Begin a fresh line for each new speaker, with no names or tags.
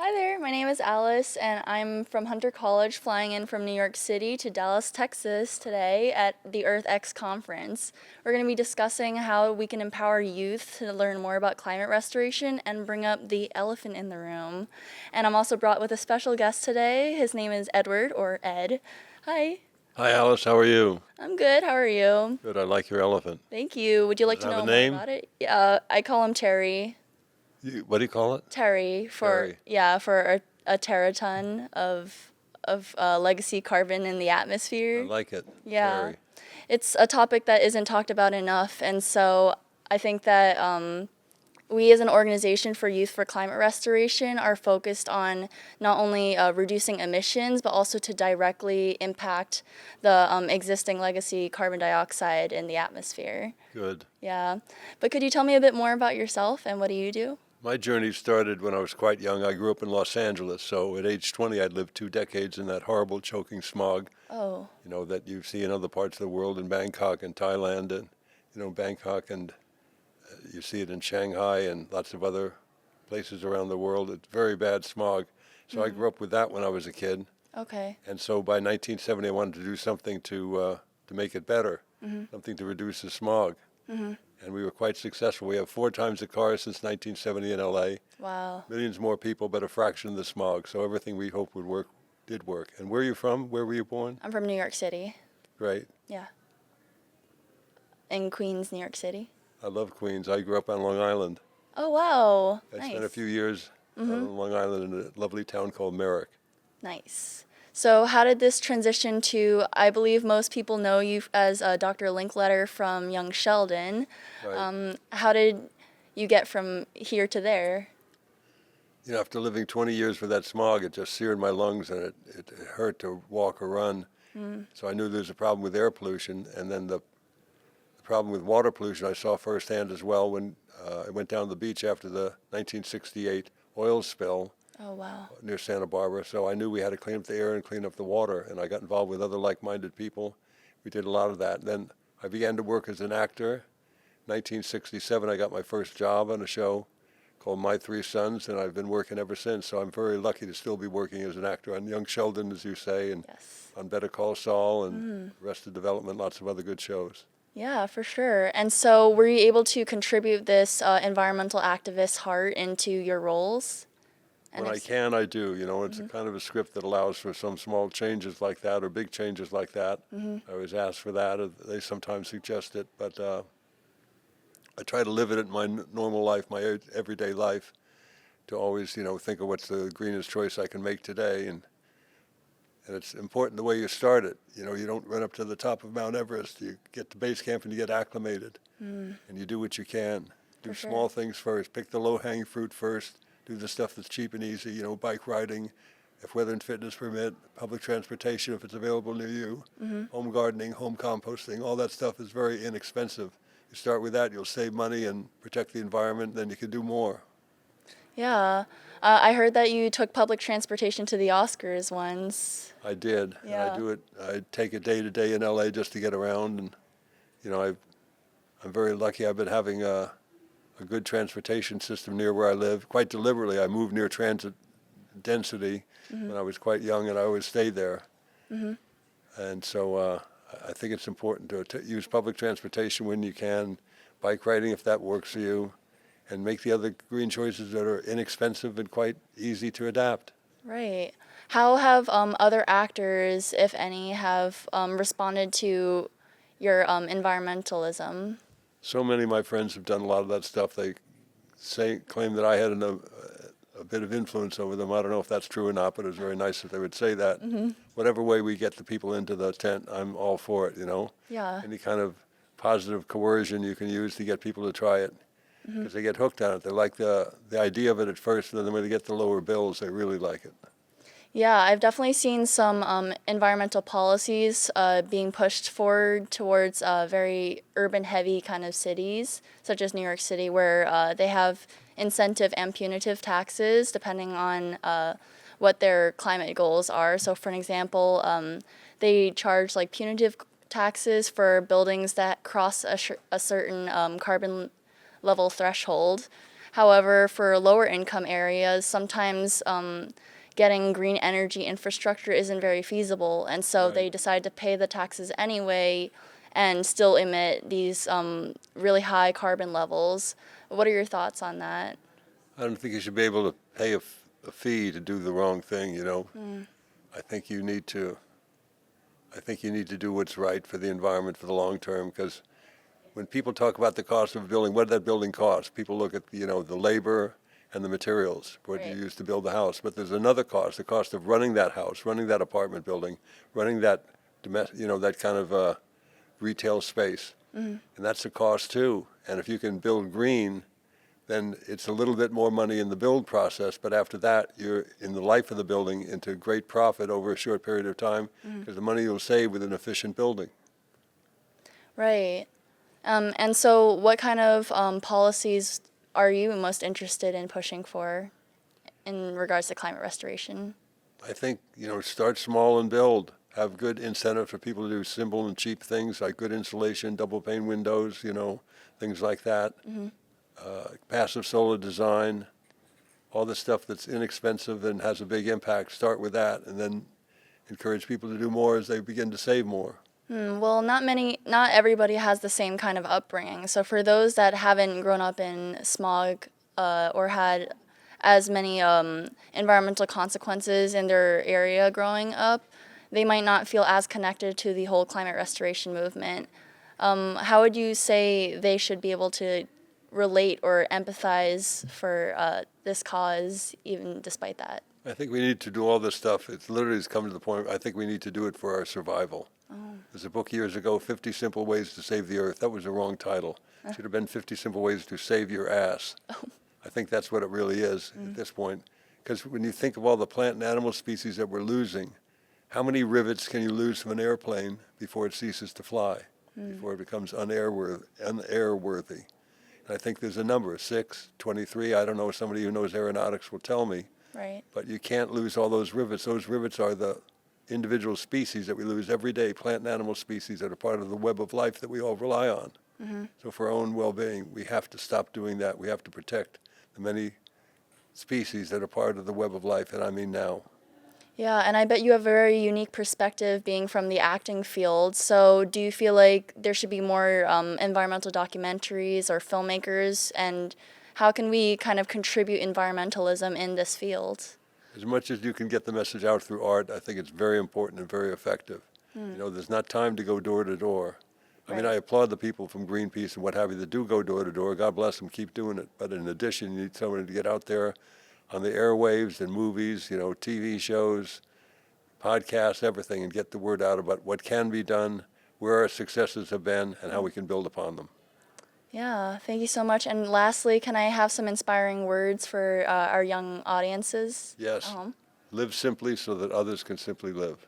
Hi there, my name is Alice, and I'm from Hunter College, flying in from New York City to Dallas, Texas today at the EarthX conference. We're going to be discussing how we can empower youth to learn more about climate restoration and bring up the elephant in the room. And I'm also brought with a special guest today. His name is Edward, or Ed. Hi.
Hi, Alice. How are you?
I'm good, how are you?
Good. I like your elephant.
Thank you. Would you like
Does
to
it have a
know more
name?
about it? I call him Terry.
What do you call it?
Terry
Terry.
for a teraton of legacy carbon in the
I
atmosphere.
like it.
Yeah,
Terry.
it's a topic that isn't talked about enough, and so I think that we as an organization for Youth for Climate Restoration are focused on not only reducing emissions, but also to directly impact the existing legacy carbon dioxide in the atmosphere.
Good.
Yeah, but could you tell me a bit more about yourself and what do you do?
My journey started when I was quite young. I grew up in Los Angeles, so at age 20, I'd lived 2 decades in that horrible choking smog,
Oh,
that you see in other parts of the world, in Bangkok and Thailand, and, Bangkok, and you see it in Shanghai and lots of other places around the world. It's very bad smog. So I grew up with that when I was a kid.
okay.
And so by 1970, I wanted to do something to make it better, something to reduce the smog. And we were quite successful. We have 4 times the cars since 1970 in LA,
Wow.
millions more people, but a fraction of the smog. So everything we hoped would work did work. And where are you from? Where were you born?
I'm from New York City.
Great.
Yeah. In Queens, New York City.
I love Queens. I grew up on Long Island.
Oh, wow.
I spent a
Nice.
few years on Long Island in a lovely town called Merrick.
Nice. So, how did this transition to? I believe most people know you as Dr. Linkletter from Young Sheldon.
Right.
How did you get from here to there?
After living 20 years with that smog, it just seared my lungs and it hurt to walk or run. So I knew there was a problem with air pollution. And then the problem with water pollution I saw firsthand as well when I went down to the beach after the 1968 oil spill
Oh, wow.
near Santa Barbara. So I knew we had to clean up the air and clean up the water. And I got involved with other like-minded people. We did a lot of that. Then I began to work as an actor. 1967, I got my first job on a show called My Three Sons, and I've been working ever since. So I'm very lucky to still be working as an actor on Young Sheldon, as you say, and
Yes.
on Better Call Saul and Arrested Development, lots of other good shows.
Yeah, for sure. And so, were you able to contribute this environmental activist heart into your roles? And
When I
if so,
can, I do. It's a kind of a script that allows for some small changes like that or big changes like that. I always ask for that. Or they sometimes suggest it, but I try to live it in my normal life, my everyday life, to always, think of what's the greenest choice I can make today. And it's important the way you start it. You don't run up to the top of Mount Everest. You get to base camp and you get acclimated, and you do what you can. Do
For sure.
small things first. Pick the low-hanging fruit first. Do the stuff that's cheap and easy. Bike riding, if weather and fitness permit. Public transportation, if it's available near you. Home gardening, home composting. All that stuff is very inexpensive. You start with that, you'll save money and protect the environment. Then you can do more.
Yeah. I heard that you took public transportation to the Oscars once.
I did, and I
Yeah.
do it. I take it day to day in LA just to get around, and I'm very lucky. I've been having a good transportation system near where I live. Quite deliberately, I moved near transit density when I was quite young, and I always stayed there. And so I think it's important to use public transportation when you can, bike riding if that works for you, and make the other green choices that are inexpensive and quite easy to adapt.
Right. How have other actors, if any, have responded to your environmentalism?
So many of my friends have done a lot of that stuff. They claim that I had a bit of influence over them. I don't know if that's true or not, but it's very nice that they would say that. Whatever way we get the people into the tent, I'm all for it,
Yeah.
Any kind of positive coercion you can use to get people to try it, because they get hooked on it. They like the idea of it at first, and then when they get the lower bills, they really like it.
Yeah, I've definitely seen some environmental policies being pushed forward towards very urban heavy kind of cities, such as New York City, where they have incentive and punitive taxes depending on what their climate goals are. So, for an example, they charge like punitive taxes for buildings that cross a certain carbon level threshold. However, for lower income areas, sometimes getting green energy infrastructure isn't very feasible, and so they
Right.
decide to pay the taxes anyway and still emit these really high carbon levels. What are your thoughts on that?
I don't think you should be able to pay a fee to do the wrong thing, you know. I think you need to, I think you need to do what's right for the environment for the long term, because when people talk about the cost of a building, what did that building cost? People look at, you know, the labor and the materials, what you
Right.
use to build the house. But there's another cost, the cost of running that house, running that apartment building, running that you know, that kind of retail space. And that's a cost too. And if you can build green, then it's a little bit more money in the build process, but after that, you're in the life of the building into great profit over a short period of time, because the money you'll save with an efficient building.
Right. And so, what kind of policies are you most interested in pushing for in regards to climate restoration?
I think, you know, start small and build. Have good incentive for people to do simple and cheap things like good insulation, double pane windows, you know, things like that. Passive solar design, all the stuff that's inexpensive and has a big impact. Start with that, and then encourage people to do more as they begin to save more.
Well, not everybody has the same kind of upbringing. So for those that haven't grown up in smog or had as many environmental consequences in their area growing up, they might not feel as connected to the whole climate restoration movement. How would you say they should be able to relate or empathize for this cause, even despite that?
I think we need to do all this stuff. It's literally has come to the point, I think we need to do it for our survival. There's a book years ago, 50 Simple Ways to Save the Earth. That was the wrong title. It should have been 50 Simple Ways to Save Your Ass. I think that's what it really is at this point. Because when you think of all the plant and animal species that we're losing, how many rivets can you lose from an airplane before it ceases to fly, before it becomes unairworthy? And I think there's a number, 6, 23, I don't know, somebody who knows aeronautics will tell me.
Right.
But you can't lose all those rivets. Those rivets are the individual species that we lose every day, plant and animal species that are part of the web of life that we all rely on. So for our own well-being, we have to stop doing that. We have to protect the many species that are part of the web of life, and I mean now.
Yeah, and I bet you have a very unique perspective being from the acting field. So, do you feel like there should be more environmental documentaries or filmmakers? And how can we kind of contribute environmentalism in this field?
As much as you can get the message out through art, I think it's very important and very effective. You know, there's not time to go door to door. I mean,
Right.
I applaud the people from Greenpeace and what have you that do go door to door. God bless them, keep doing it. But in addition, you need someone to get out there on the airwaves and movies, you know, TV shows, podcasts, everything, and get the word out about what can be done, where our successes have been, and how we can build upon them.
Yeah, thank you so much. And lastly, can I have some inspiring words for our young audiences
Yes,
at home?
live simply so that others can simply live.